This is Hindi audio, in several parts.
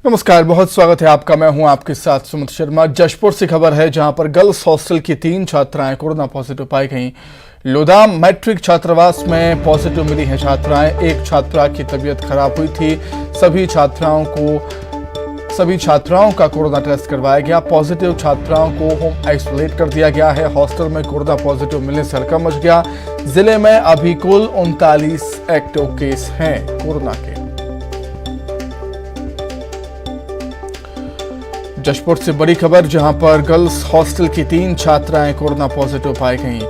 नमस्कार, बहुत स्वागत है आपका। मैं हूं आपके साथ सुमित शर्मा। जशपुर से खबर है जहां पर गर्ल्स हॉस्टल की 3 छात्राएं कोरोना पॉजिटिव पाई गईं। लोधाम मैट्रिक छात्रावास में पॉजिटिव मिली हैं छात्राएं। एक छात्रा की तबीयत खराब हुई थी। सभी छात्राओं का कोरोना टेस्ट करवाया गया। पॉजिटिव छात्राओं को होम आइसोलेट कर दिया गया है। हॉस्टल में कोरोना पॉजिटिव मिलने से हड़कंप मच गया। जिले में अभी कुल 39 एक्टिव केस हैं कोरोना के। जशपुर से बड़ी खबर जहां पर गर्ल्स हॉस्टल की 3 छात्राएं कोरोना पॉजिटिव पाई गईं।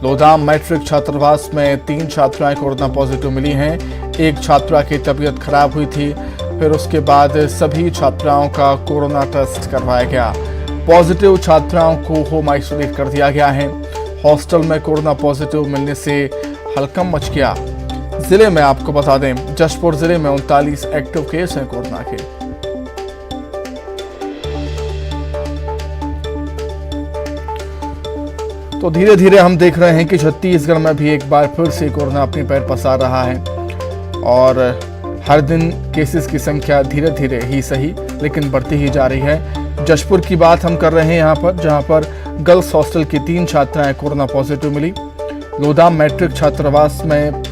लोधाम मैट्रिक छात्रावास में 3 छात्राएं कोरोना पॉजिटिव मिली हैं। एक छात्रा की तबीयत खराब हुई थी, फिर उसके बाद सभी छात्राओं का कोरोना टेस्ट करवाया गया। पॉजिटिव छात्राओं को होम आइसोलेट कर दिया गया है। हॉस्टल में कोरोना पॉजिटिव मिलने से हड़कंप मच गया। जिले में आपको बता दें, जशपुर जिले में 39 एक्टिव केस हैं कोरोना के। तो धीरे धीरे हम देख रहे हैं कि छत्तीसगढ़ में भी एक बार फिर से कोरोना अपने पैर पसार रहा है और हर दिन केसेस की संख्या धीरे धीरे ही सही लेकिन बढ़ती ही जा रही है। जशपुर की बात हम कर रहे हैं यहाँ पर, जहाँ पर गर्ल्स हॉस्टल की 3 छात्राएं कोरोना पॉजिटिव मिली। लोधाम मैट्रिक छात्रावास में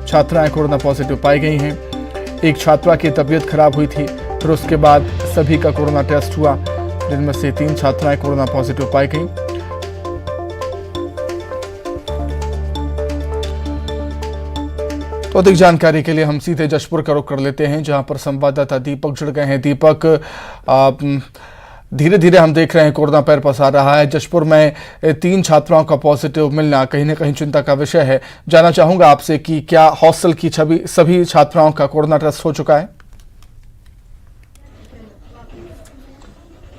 छात्राएं कोरोना पॉजिटिव पाई गई हैं। एक छात्रा की तबीयत खराब हुई थी, फिर उसके बाद सभी का कोरोना टेस्ट हुआ, जिनमें से 3 छात्राएं कोरोना पॉजिटिव पाई गई। तो अधिक जानकारी के लिए हम सीधे जशपुर का रुख कर लेते हैं, जहां पर संवाददाता दीपक जुड़ गए हैं। दीपक, धीरे धीरे हम देख रहे हैं कोरोना पैर पसार रहा है। जशपुर में 3 छात्राओं का पॉजिटिव मिलना कहीं ना कहीं चिंता का विषय है। जानना चाहूंगा आपसे कि क्या हॉस्टल की सभी छात्राओं का कोरोना टेस्ट हो चुका है?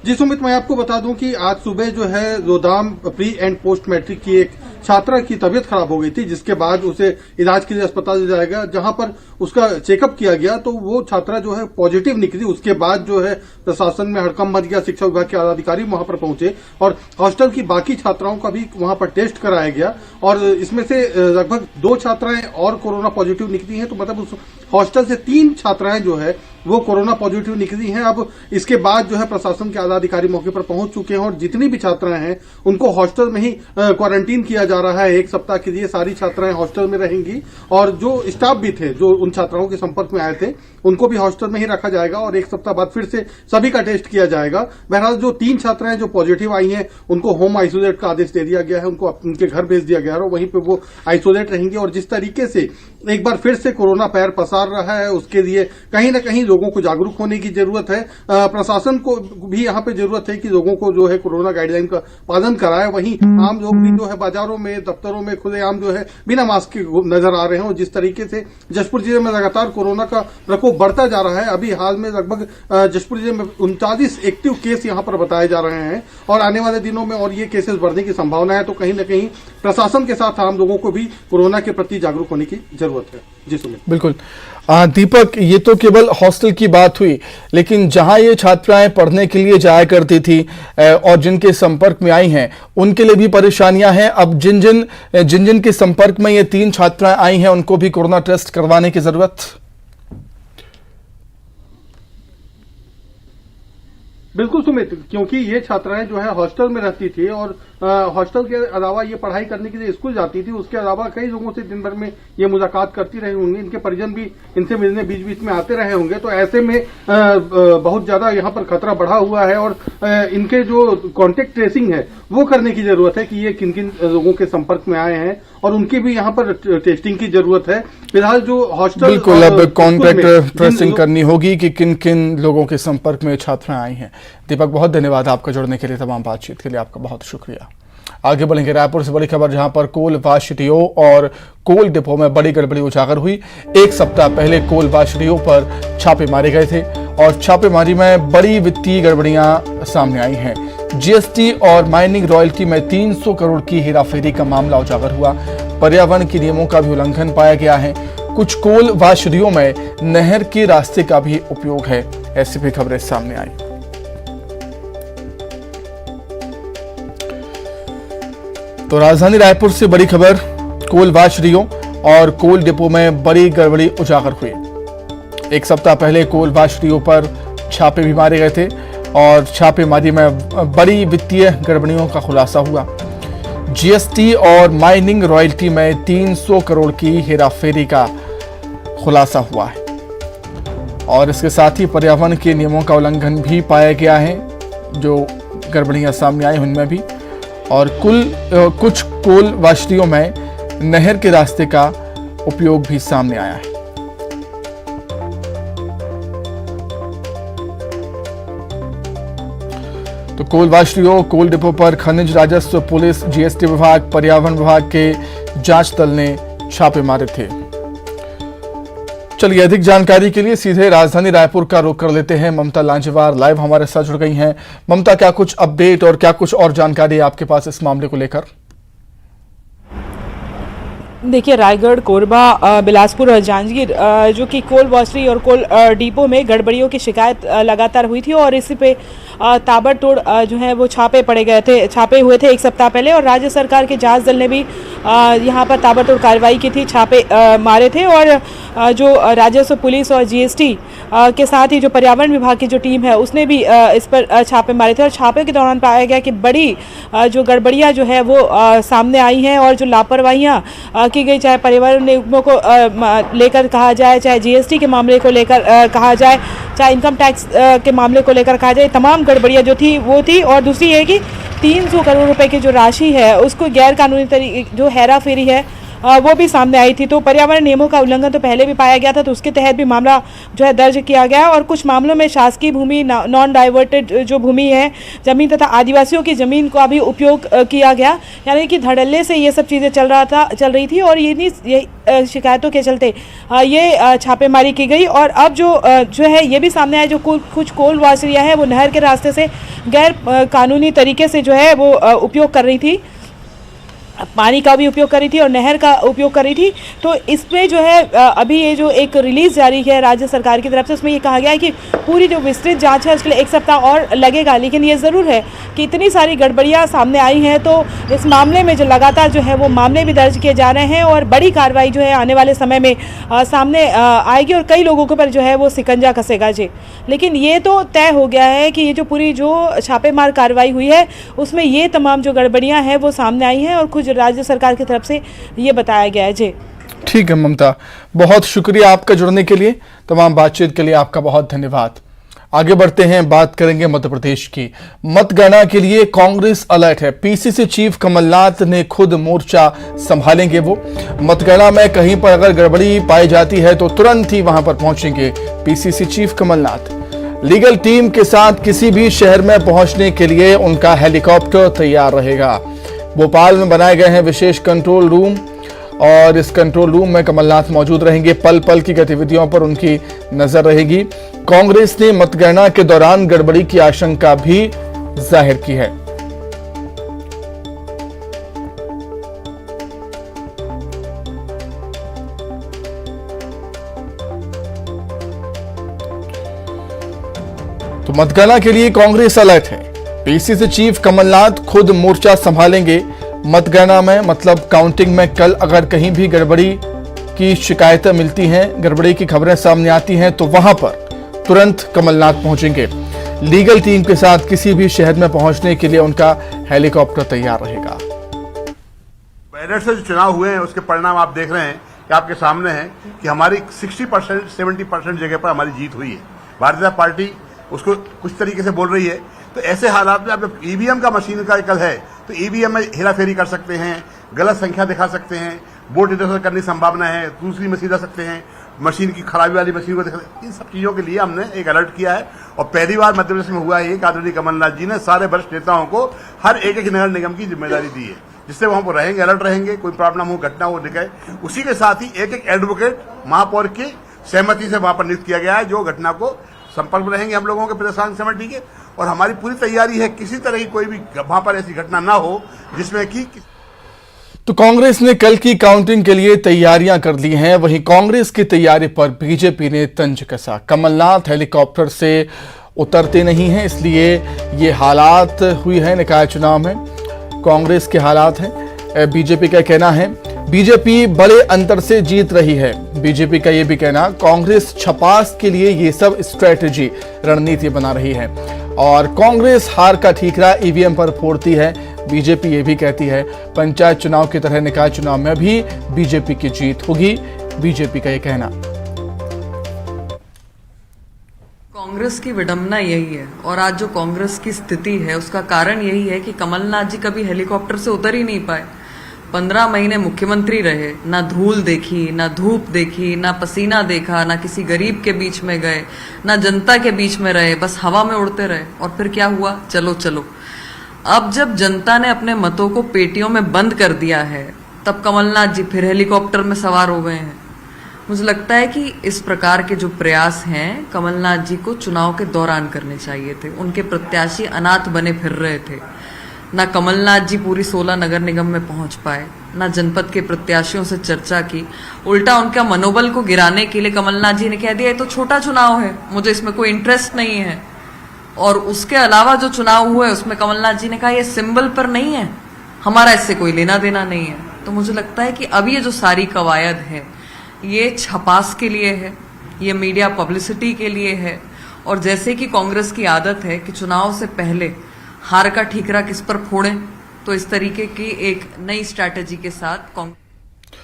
जी सुमित, मैं आपको बता दूं कि आज सुबह जो है लोधाम प्री एंड पोस्ट मैट्रिक की एक छात्रा की तबीयत खराब हो गई थी, जिसके बाद उसे इलाज के लिए अस्पताल ले जाया गया, जहां पर उसका चेकअप किया गया तो वो छात्रा जो है पॉजिटिव निकली। उसके बाद जो है प्रशासन में हड़कंप मच गया। शिक्षा विभाग के अधिकारी वहां पर पहुंचे और हॉस्टल की बाकी छात्राओं का भी वहां पर टेस्ट कराया गया और इसमें से लगभग 2 छात्राएं और कोरोना पॉजिटिव निकली हैं। तो मतलब उस हॉस्टल से 3 छात्राएं जो है वो कोरोना पॉजिटिव निकली हैं। अब इसके बाद जो है प्रशासन के आला अधिकारी मौके पर पहुंच चुके हैं और जितनी भी छात्राएं हैं उनको हॉस्टल में ही क्वारंटीन किया जा रहा है। 1 सप्ताह के लिए सारी छात्राएं हॉस्टल में रहेंगी और जो स्टाफ भी थे जो उन छात्राओं के संपर्क में आए थे उनको भी हॉस्टल में ही रखा जाएगा और 1 सप्ताह बाद फिर से सभी का टेस्ट किया जाएगा। बहरहाल जो 3 छात्राएं जो पॉजिटिव आई हैं उनको होम आइसोलेट का आदेश दे दिया गया है, उनको उनके घर भेज दिया गया है और वहीं पे वो आइसोलेट रहेंगे। और जिस तरीके से एक बार फिर से कोरोना पैर पसार रहा है उसके लिए कहीं ना कहीं लोगों को जागरूक होने की जरूरत है। प्रशासन को भी यहाँ पे जरूरत है कि लोगों को जो है कोरोना गाइडलाइन का पालन कराए। वहीं आम लोग भी जो है बाजारों में, दफ्तरों में खुलेआम जो है बिना मास्क के नजर आ रहे हैं। और जिस तरीके से जशपुर जिले में लगातार कोरोना का प्रकोप बढ़ता जा रहा है, अभी हाल में लगभग जशपुर जिले में 39 एक्टिव केस यहाँ पर बताए जा रहे हैं और आने वाले दिनों में और ये केसेस बढ़ने की संभावना है। तो कहीं न कहीं प्रशासन के साथ आम लोगों को भी कोरोना के प्रति जागरूक होने की जरूरत है। जी सुमित। बिल्कुल दीपक, ये तो केवल हॉस्टल की बात हुई, लेकिन जहां ये छात्राएं पढ़ने के लिए जाया करती थी और जिनके संपर्क में आई हैं उनके लिए भी परेशानियां हैं। अब जिन जिन के संपर्क में ये 3 छात्राएं आई हैं उनको भी कोरोना टेस्ट करवाने की जरूरत। बिल्कुल सुमित, क्योंकि ये छात्राएं जो है हॉस्टल में रहती थी और हॉस्टल के अलावा ये पढ़ाई करने के लिए स्कूल जाती थी। उसके अलावा कई लोगों से दिन भर में ये मुलाकात करती रही होंगी। इनके परिजन भी इनसे मिलने बीच बीच में आते रहे होंगे। तो ऐसे में बहुत ज्यादा यहाँ पर खतरा बढ़ा हुआ है और इनके जो कॉन्टेक्ट ट्रेसिंग है वो करने की जरूरत है कि ये किन किन लोगों के संपर्क में आए हैं और उनकी भी यहाँ पर टेस्टिंग की जरूरत है। फिलहाल जो हॉस्टल, बिल्कुल, अब कॉन्टेक्ट ट्रेसिंग करनी होगी कि किन किन लोगों के संपर्क में छात्राएं आई हैं। दीपक, बहुत धन्यवाद आपका जुड़ने के लिए, तमाम बातचीत के लिए आपका बहुत शुक्रिया। आगे बढ़ेंगे रायपुर से बड़ी खबर, जहां पर कोल वाशडियो और कोल डिपो में बड़ी गड़बड़ी उजागर हुई। 1 सप्ताह पहले कोल वाशडियो पर छापे मारे गए थे और छापेमारी में बड़ी वित्तीय गड़बड़ियां सामने आई हैं। जीएसटी और माइनिंग रॉयल्टी में 300 करोड़ की हेराफेरी का मामला उजागर हुआ। पर्यावरण के नियमों का भी उल्लंघन पाया गया है। कुछ कोल वाशडियो में नहर के रास्ते का भी उपयोग है। ऐसी भी खबरें सामने आई। तो राजधानी रायपुर से बड़ी खबर, कोल वाशडियो और कोल डिपो में बड़ी गड़बड़ी उजागर हुई। एक सप्ताह पहले कोल वाशरियों पर छापे भी मारे गए थे और छापेमारी में बड़ी वित्तीय गड़बड़ियों का खुलासा हुआ। जीएसटी और माइनिंग रॉयल्टी में 300 करोड़ की हेराफेरी का खुलासा हुआ है और इसके साथ ही पर्यावरण के नियमों का उल्लंघन भी पाया गया है, जो गड़बड़ियां सामने आई उनमें भी। और कुछ कोल वाशरियों में नहर के रास्ते का उपयोग भी सामने आया है। तो कोल वाशरियों, कोल डिपो पर खनिज राजस्व, पुलिस, जीएसटी विभाग, पर्यावरण विभाग के जांच दल ने छापे मारे थे। चलिए अधिक जानकारी के लिए सीधे राजधानी रायपुर का रुख कर लेते हैं। ममता लांजेवार लाइव हमारे साथ जुड़ गई हैं। ममता, क्या कुछ अपडेट और क्या कुछ और जानकारी आपके पास इस मामले को लेकर? देखिए, रायगढ़, कोरबा, बिलासपुर और जांजगीर जो कि कोल वॉशरी और कोल डिपो में गड़बड़ियों की शिकायत लगातार हुई थी और इसी पे ताबड़तोड़ जो है वो छापे हुए थे एक सप्ताह पहले। और राज्य सरकार के जांच दल ने भी यहाँ पर ताबड़तोड़ कार्रवाई की थी, छापे मारे थे। और जो राजस्व, पुलिस और जीएसटी के साथ ही जो पर्यावरण विभाग की जो टीम है उसने भी इस पर छापे मारे थे। और छापे के दौरान पाया गया कि बड़ी जो गड़बड़ियाँ जो है वो सामने आई हैं और जो लापरवाहियाँ की गई, चाहे पर्यावरण नियमों को लेकर कहा जाए, चाहे जीएसटी के मामले को लेकर कहा जाए, चाहे इनकम टैक्स के मामले को लेकर कहा जाए, तमाम गड़बड़ियाँ जो थी वो थी। और दूसरी ये कि 300 करोड़ रुपए की जो राशि है उसको गैर कानूनी तरीके जो हेरा फेरी है वो भी सामने आई थी। तो पर्यावरण नियमों का उल्लंघन तो पहले भी पाया गया था, तो उसके तहत भी मामला जो है दर्ज किया गया है। और कुछ मामलों में शासकीय भूमि, नॉन डाइवर्टेड जो भूमि है, जमीन तथा आदिवासियों की जमीन का भी उपयोग किया गया, यानी कि धड़ल्ले से ये सब चीज़ें चल रही थी। और ये शिकायतों के चलते ये छापेमारी की गई। और अब जो है ये भी सामने आया, जो कुछ कोल वाशरियाँ हैं वो नहर के रास्ते से गैर कानूनी तरीके से जो है वो उपयोग कर रही थी, पानी का भी उपयोग कर रही थी और नहर का उपयोग कर रही थी। तो इसमें जो है अभी ये जो एक रिलीज जारी है राज्य सरकार की तरफ से, उसमें ये कहा गया है कि पूरी जो विस्तृत जांच है उसके लिए एक सप्ताह और लगेगा। लेकिन ये ज़रूर है कि इतनी सारी गड़बड़ियां सामने आई हैं, तो इस मामले में जो लगातार जो है वो मामले भी दर्ज किए जा रहे हैं और बड़ी कार्रवाई जो है आने वाले समय में सामने आएगी और कई लोगों के ऊपर जो है वो शिकंजा कसेगा जी। लेकिन ये तो तय हो गया है कि ये जो पूरी जो छापेमार कार्रवाई हुई है उसमें ये तमाम जो गड़बड़ियां हैं वो सामने आई हैं और कुछ राज्य सरकार की तरफ से ये बताया गया है जी। ठीक है ममता, बहुत शुक्रिया आपका जुड़ने के लिए, तमाम बातचीत के लिए आपका बहुत धन्यवाद। आगे बढ़ते हैं, बात करेंगे मध्य प्रदेश की। मतगणना के लिए कांग्रेस अलर्ट है। पीसीसी चीफ कमलनाथ ने खुद मोर्चा संभालेंगे। वो मतगणना में कहीं पर अगर गड़बड़ी पाई जाती है तो तुरंत ही वहां पर पहुंचेंगे PCC chief Kamalnath. Legal team के साथ किसी भी शहर में पहुंचने के लिए उनका हेलीकॉप्टर तैयार रहेगा। भोपाल में बनाए गए हैं विशेष कंट्रोल रूम और इस कंट्रोल रूम में कमलनाथ मौजूद रहेंगे। पल पल की गतिविधियों पर उनकी नजर रहेगी। कांग्रेस ने मतगणना के दौरान गड़बड़ी की आशंका भी जाहिर की है। तो मतगणना के लिए कांग्रेस अलर्ट है। पीसीसी चीफ कमलनाथ खुद मोर्चा संभालेंगे मतगणना में, मतलब काउंटिंग में कल अगर कहीं भी गड़बड़ी की शिकायतें मिलती हैं, गड़बड़ी की खबरें सामने आती हैं तो वहां पर तुरंत कमलनाथ पहुंचेंगे। लीगल टीम के साथ किसी भी शहर में पहुंचने के लिए उनका हेलीकॉप्टर तैयार रहेगा। बैलेट से जो चुनाव हुए हैं उसके परिणाम आप देख रहे हैं कि आपके सामने है कि हमारी 60% 70% जगह पर हमारी जीत हुई है। भारतीय जनता पार्टी उसको कुछ तरीके से बोल रही है। तो ऐसे हालात में आप ईवीएम का मशीन का कल है तो ईवीएम में हेराफेरी कर सकते हैं, गलत संख्या दिखा सकते हैं, वोट इधर उधर करने की संभावना है, दूसरी मशीन रख सकते हैं, मशीन की खराबी वाली मशीन को दिखा सकते हैं। इन सब चीजों के लिए हमने एक अलर्ट किया है और पहली बार मध्य प्रदेश में हुआ है कि आदरणीय कमलनाथ जी ने सारे वरिष्ठ नेताओं को हर एक नगर निगम की जिम्मेदारी दी है, जिससे वहां पर रहेंगे, अलर्ट रहेंगे, कोई प्रॉब्लम हो, घटना हो दिखाए। उसी के साथ ही एक एडवोकेट महापौर की सहमति से वहां पर नियुक्त किया गया है, जो घटना को संपर्क में रहेंगे हम लोगों के प्रशासन समिति के। और हमारी पूरी तैयारी है किसी तरह की कोई भी वहां पर ऐसी घटना ना हो जिसमें कि तो कांग्रेस ने कल की काउंटिंग के लिए तैयारियां कर ली हैं। वहीं कांग्रेस की तैयारी पर बीजेपी ने तंज कसा। कमलनाथ हेलीकॉप्टर से उतरते नहीं हैं, इसलिए ये हालात हुई है निकाय चुनाव में। कांग्रेस के हालात हैं। बीजेपी का कहना है बीजेपी बड़े अंतर से जीत रही है। बीजेपी का यह भी कहना, कांग्रेस छपास के लिए ये सब स्ट्रेटेजी रणनीति बना रही है और कांग्रेस हार का ठीकरा ईवीएम पर फोड़ती है। बीजेपी ये भी कहती है पंचायत चुनाव की तरह निकाय चुनाव में भी बीजेपी की जीत होगी। बीजेपी का यह कहना। कांग्रेस की विडंबना यही है और आज जो कांग्रेस की स्थिति है उसका कारण यही है कि कमलनाथ जी कभी हेलीकॉप्टर से उतर ही नहीं पाए। 15 महीने मुख्यमंत्री रहे, ना धूल देखी, ना धूप देखी, ना पसीना देखा, ना किसी गरीब के बीच में गए, ना जनता के बीच में रहे, बस हवा में उड़ते रहे। और फिर क्या हुआ? चलो चलो। अब जब जनता ने अपने मतों को पेटियों में बंद कर दिया है तब कमलनाथ जी फिर हेलीकॉप्टर में सवार हो गए हैं। मुझे लगता है कि इस प्रकार के जो प्रयास हैं कमलनाथ जी को चुनाव के दौरान करने चाहिए थे। उनके प्रत्याशी अनाथ बने फिर रहे थे। ना कमलनाथ जी पूरी 16 नगर निगम में पहुंच पाए, ना जनपद के प्रत्याशियों से चर्चा की। उल्टा उनका मनोबल को गिराने के लिए कमलनाथ जी ने कह दिया ये तो छोटा चुनाव है, मुझे इसमें कोई इंटरेस्ट नहीं है। और उसके अलावा जो चुनाव हुए उसमें कमलनाथ जी ने कहा ये सिंबल पर नहीं है, हमारा इससे कोई लेना देना नहीं है। तो मुझे लगता है कि अब ये जो सारी कवायद है ये छपास के लिए है, ये मीडिया पब्लिसिटी के लिए है। और जैसे कि कांग्रेस की आदत है कि चुनाव से पहले हार का ठीकरा किस पर फोड़ें, तो इस तरीके की एक नई स्ट्रैटेजी के साथ कांग्रेस।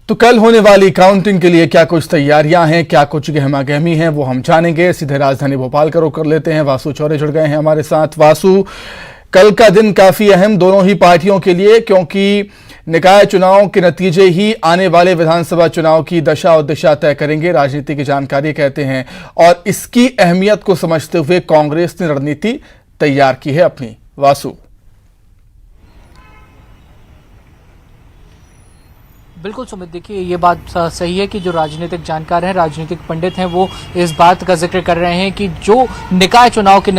तो कल होने वाली काउंटिंग के लिए क्या कुछ तैयारियां हैं, क्या कुछ गहमा गहमी है, वो हम जानेंगे। सीधे राजधानी भोपाल का रुख कर लेते हैं। वासु चौरे जुड़ गए हैं हमारे साथ। वासु, कल का दिन काफी अहम दोनों ही पार्टियों के लिए, क्योंकि निकाय चुनाव के नतीजे ही आने वाले विधानसभा चुनाव की दशा और दिशा तय करेंगे, राजनीति की जानकारी कहते हैं। और इसकी अहमियत को समझते हुए कांग्रेस ने रणनीति तैयार की है अपनी। वासु। बिल्कुल सुमित, देखिए ये बात सही है कि जो राजनीतिक जानकार हैं, राजनीतिक पंडित हैं, वो इस बात का जिक्र कर रहे हैं कि जो निकाय चुनाव के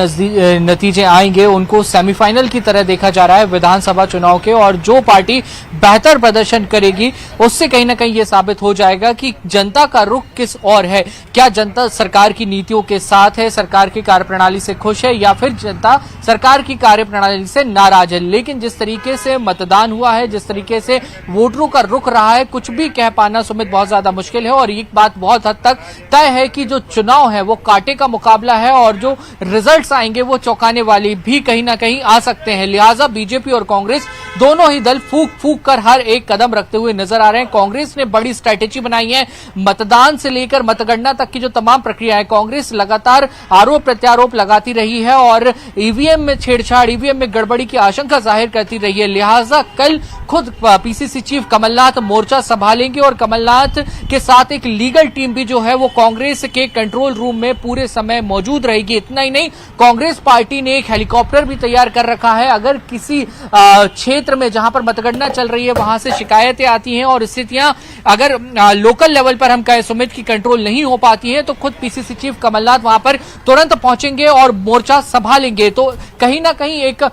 नतीजे आएंगे उनको सेमीफाइनल की तरह देखा जा रहा है विधानसभा चुनाव के। और जो पार्टी बेहतर प्रदर्शन करेगी उससे कहीं ना कहीं ये साबित हो जाएगा कि जनता का रुख किस ओर है। क्या जनता सरकार की नीतियों के साथ है, सरकार की कार्यप्रणाली से खुश है, या फिर जनता सरकार की कार्यप्रणाली से नाराज है। लेकिन जिस तरीके से मतदान हुआ है, जिस तरीके से वोटरों का रुख रहा है, कुछ भी कह पाना सुमित बहुत ज्यादा मुश्किल है। और एक बात बहुत हद तक तय है कि जो चुनाव है वो कांटे का मुकाबला है और जो रिजल्ट्स आएंगे वो चौंकाने वाले भी कहीं ना कहीं आ सकते हैं। लिहाजा बीजेपी और कांग्रेस दोनों ही दल फूक फूक कर हर एक कदम रखते हुए नजर आ रहे हैं। कांग्रेस ने बड़ी स्ट्रैटेजी बनाई है। मतदान से लेकर मतगणना तक की जो तमाम प्रक्रिया है, कांग्रेस लगातार आरोप प्रत्यारोप लगाती रही है और ईवीएम में छेड़छाड़, ईवीएम में गड़बड़ी की आशंका जाहिर करती रही है। लिहाजा कल खुद पीसीसी चीफ कमलनाथ मोर्चा संभालेंगे और कमलनाथ के साथ एक लीगल टीम भी जो है वो कांग्रेस के कंट्रोल रूम में पूरे समय मौजूद रहेगी। इतना ही नहीं, कांग्रेस पार्टी ने एक हेलीकॉप्टर भी तैयार कर रखा है। अगर किसी क्षेत्र में जहां पर मतगणना चल रही है वहां से शिकायतें आती हैं और स्थितियां अगर लोकल लेवल पर हम कहें सुमित की कंट्रोल नहीं हो पाती है, तो खुद पीसीसी चीफ कमलनाथ वहां पर तुरंत पहुंचेंगे और मोर्चा संभालेंगे। तो कहीं ना कहीं एक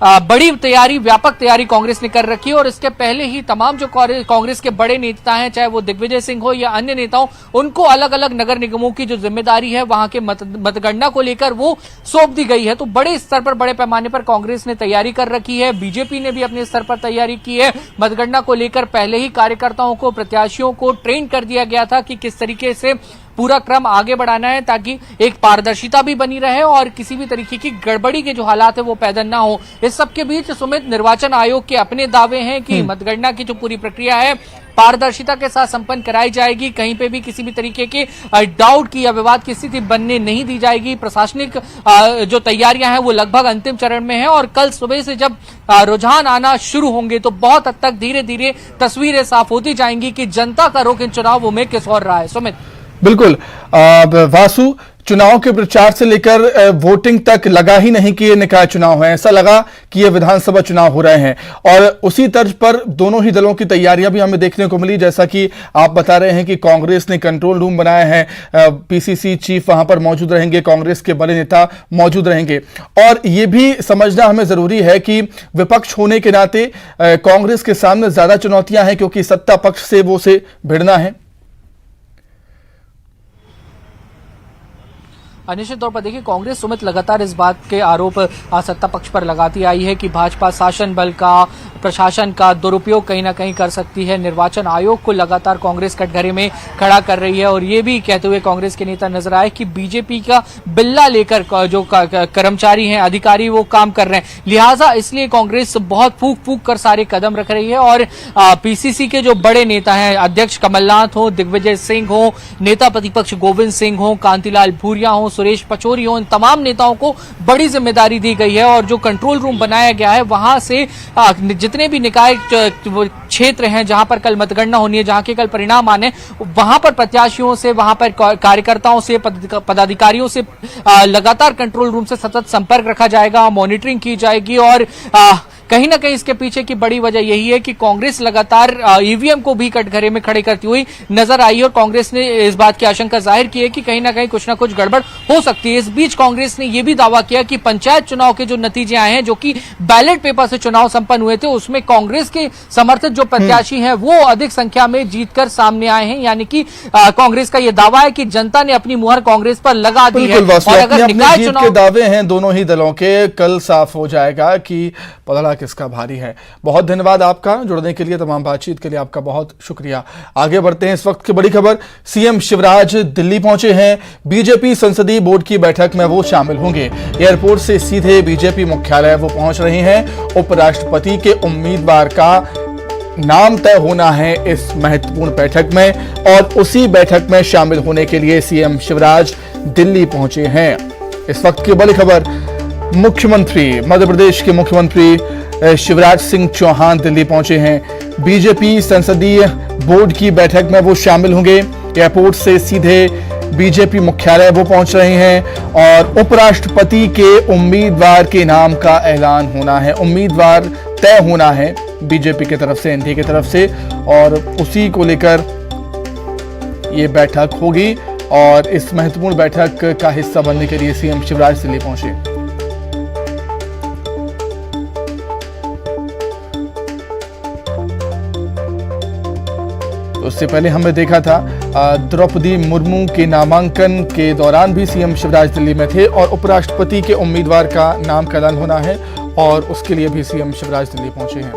बड़ी तैयारी, व्यापक तैयारी कांग्रेस ने कर रखी है। और इसके पहले ही तमाम जो कांग्रेस के बड़े नेता हैं, चाहे वो दिग्विजय सिंह हो या अन्य नेताओं, उनको अलग अलग नगर निगमों की जो जिम्मेदारी है वहां के मतगणना को लेकर वो सौंप दी गई है। तो बड़े स्तर पर, बड़े पैमाने पर कांग्रेस ने तैयारी कर रखी है। बीजेपी ने भी अपने स्तर पर तैयारी की है। मतगणना को लेकर पहले ही कार्यकर्ताओं को, प्रत्याशियों को ट्रेन कर दिया गया था कि किस तरीके से पूरा क्रम आगे बढ़ाना है ताकि एक पारदर्शिता भी बनी रहे और किसी भी तरीके की गड़बड़ी के जो हालात है वो पैदा ना हो। इस सबके बीच सुमित, निर्वाचन आयोग के अपने दावे हैं कि मतगणना की जो पूरी प्रक्रिया है पारदर्शिता के साथ संपन्न कराई जाएगी। कहीं पे भी किसी भी तरीके के डाउट की या विवाद की स्थिति बनने नहीं दी जाएगी। प्रशासनिक जो तैयारियां हैं वो लगभग अंतिम चरण में है और कल सुबह से जब रुझान आना शुरू होंगे तो बहुत हद तक धीरे धीरे तस्वीरें साफ होती जाएंगी कि जनता का रुख इन चुनावों में किस ओर रहा है। सुमित। बिल्कुल वासु, चुनाव के प्रचार से लेकर वोटिंग तक लगा ही नहीं कि ये निकाय चुनाव है, ऐसा लगा कि ये विधानसभा चुनाव हो रहे हैं। और उसी तर्ज पर दोनों ही दलों की तैयारियां भी हमें देखने को मिली, जैसा कि आप बता रहे हैं कि कांग्रेस ने कंट्रोल रूम बनाया है, पीसीसी चीफ वहां पर मौजूद रहेंगे, कांग्रेस के बड़े नेता मौजूद रहेंगे। और ये भी समझना हमें जरूरी है कि विपक्ष होने के नाते कांग्रेस के सामने ज्यादा चुनौतियां हैं, क्योंकि सत्ता पक्ष से वो से भिड़ना है। निश्चित तौर पर देखिए, कांग्रेस सुमित लगातार इस बात के आरोप सत्ता पक्ष पर लगाती आई है कि भाजपा शासन बल का, प्रशासन का दुरुपयोग कहीं ना कहीं कर सकती है। निर्वाचन आयोग को लगातार कांग्रेस कटघरे में खड़ा कर रही है और ये भी कहते हुए कांग्रेस के नेता नजर आए कि बीजेपी का बिल्ला लेकर जो कर्मचारी हैं, अधिकारी, वो काम कर रहे हैं। लिहाजा इसलिए कांग्रेस बहुत फूक फूक कर सारे कदम रख रही है और पीसीसी के जो बड़े नेता हैं, अध्यक्ष कमलनाथ हो, दिग्विजय सिंह हो, नेता प्रतिपक्ष गोविंद सिंह हो, कांतिलाल भूरिया हो, सुरेश पचौरी हो, इन तमाम नेताओं को बड़ी जिम्मेदारी दी गई है और जो कंट्रोल रूम बनाया गया है वहां से जितने भी निकाय क्षेत्र हैं जहां पर कल मतगणना होनी है, जहां के कल परिणाम आने, वहां पर प्रत्याशियों से, वहां पर कार्यकर्ताओं से, पदाधिकारियों से लगातार कंट्रोल रूम से सतत संपर्क रखा जाएगा, मॉनिटरिंग की जाएगी और कहीं ना कहीं इसके पीछे की बड़ी वजह यही है कि कांग्रेस लगातार ईवीएम को भी कटघरे में खड़े करती हुई नजर आई और कांग्रेस ने इस बात की आशंका जाहिर की है कि कहीं ना कहीं कुछ ना कुछ गड़बड़ हो सकती है। इस बीच कांग्रेस ने यह भी दावा किया कि पंचायत चुनाव के जो नतीजे आए हैं, जो कि बैलेट पेपर से चुनाव संपन्न हुए थे, उसमें कांग्रेस के समर्थित जो प्रत्याशी हैं वो अधिक संख्या में जीतकर सामने आए हैं। यानी कि कांग्रेस का यह दावा है कि जनता ने अपनी मुहर कांग्रेस पर लगा दी है और अगर निकाय चुनाव के दावे हैं दोनों ही दलों के, कल साफ हो जाएगा कि पलड़ा किसका भारी है। बहुत धन्यवाद आपका जुड़ने के लिए, तमाम बातचीत के लिए आपका बहुत शुक्रिया। आगे बढ़ते हैं, इस वक्त की बड़ी खबर। सीएम शिवराज दिल्ली पहुंचे हैं। बीजेपी संसदीय बोर्ड की बैठक में वो शामिल होंगे। एयरपोर्ट से सीधे बीजेपी मुख्यालय वो पहुंच रहे हैं। उपराष्ट्रपति के उम्मीदवार का नाम तय होना है इस महत्वपूर्ण बैठक में और उसी बैठक में शामिल होने के लिए सीएम शिवराज दिल्ली पहुंचे हैं। इस वक्त की बड़ी खबर, मुख्यमंत्री, मध्य प्रदेश के मुख्यमंत्री शिवराज सिंह चौहान दिल्ली पहुंचे हैं। बीजेपी संसदीय बोर्ड की बैठक में वो शामिल होंगे। एयरपोर्ट से सीधे बीजेपी मुख्यालय वो पहुंच रहे हैं और उपराष्ट्रपति के उम्मीदवार के नाम का ऐलान होना है, उम्मीदवार तय होना है बीजेपी की तरफ से, एनडीए की तरफ से, और उसी को लेकर ये बैठक होगी और इस महत्वपूर्ण बैठक का हिस्सा बनने के लिए सीएम शिवराज दिल्ली पहुंचे। उससे पहले हमने देखा था द्रौपदी मुर्मू के नामांकन के दौरान भी सीएम शिवराज दिल्ली में थे और उपराष्ट्रपति के उम्मीदवार का नाम का ऐलान होना है और उसके लिए भी सीएम शिवराज दिल्ली पहुंचे हैं।